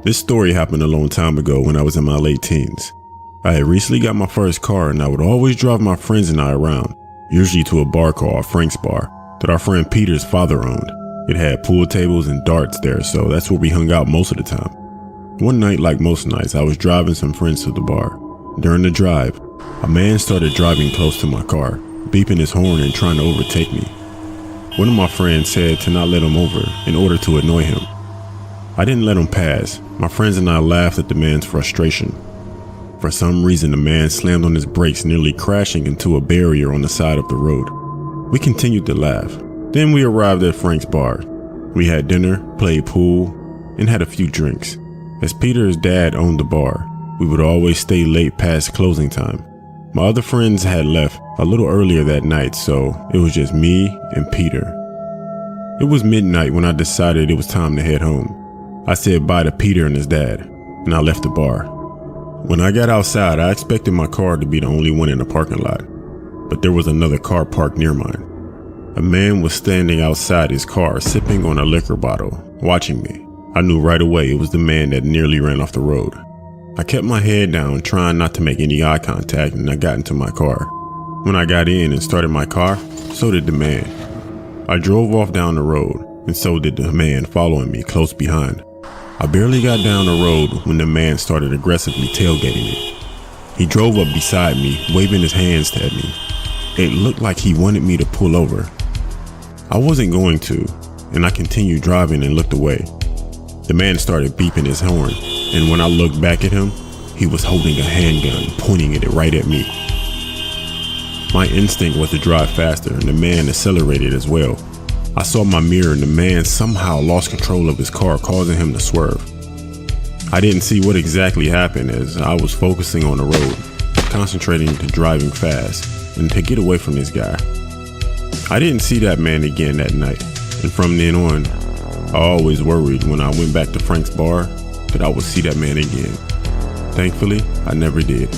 This story happened a long time ago when I was in my late teens. I had recently got my first car and I would always drive my friends and I around, usually to a bar called Frank's Bar that our friend Peter's father owned. It had pool tables and darts there, so that's where we hung out most of the time. One night, like most nights, I was driving some friends to the bar. During the drive, a man started driving close to my car, beeping his horn and trying to overtake me. One of my friends said to not let him over in order to annoy him. I didn't let him pass. My friends and I laughed at the man's frustration. For some reason, the man slammed on his brakes, nearly crashing into a barrier on the side of the road. We continued to laugh. Then we arrived at Frank's Bar. We had dinner, played pool, and had a few drinks. As Peter's dad owned the bar, we would always stay late past closing time. My other friends had left a little earlier that night, so it was just me and Peter. It was midnight when I decided it was time to head home. I said bye to Peter and his dad, and I left the bar. When I got outside, I expected my car to be the only one in the parking lot, but there was another car parked near mine. A man was standing outside his car, sipping on a liquor bottle, watching me. I knew right away it was the man that nearly ran off the road. I kept my head down, trying not to make any eye contact, and I got into my car. When I got in and started my car, so did the man. I drove off down the road, and so did the man following me close behind. I barely got down the road when the man started aggressively tailgating it. He drove up beside me, waving his hands at me. It looked like he wanted me to pull over. I wasn't going to, and I continued driving and looked away. The man started beeping his horn, and when I looked back at him, he was holding a handgun, pointing it right at me. My instinct was to drive faster, and the man accelerated as well. I saw my mirror and the man somehow lost control of his car, causing him to swerve. I didn't see what exactly happened as I was focusing on the road, concentrating to driving fast and to get away from this guy. I didn't see that man again that night, and from then on, I always worried when I went back to Frank's Bar that I would see that man again. Thankfully, I never did.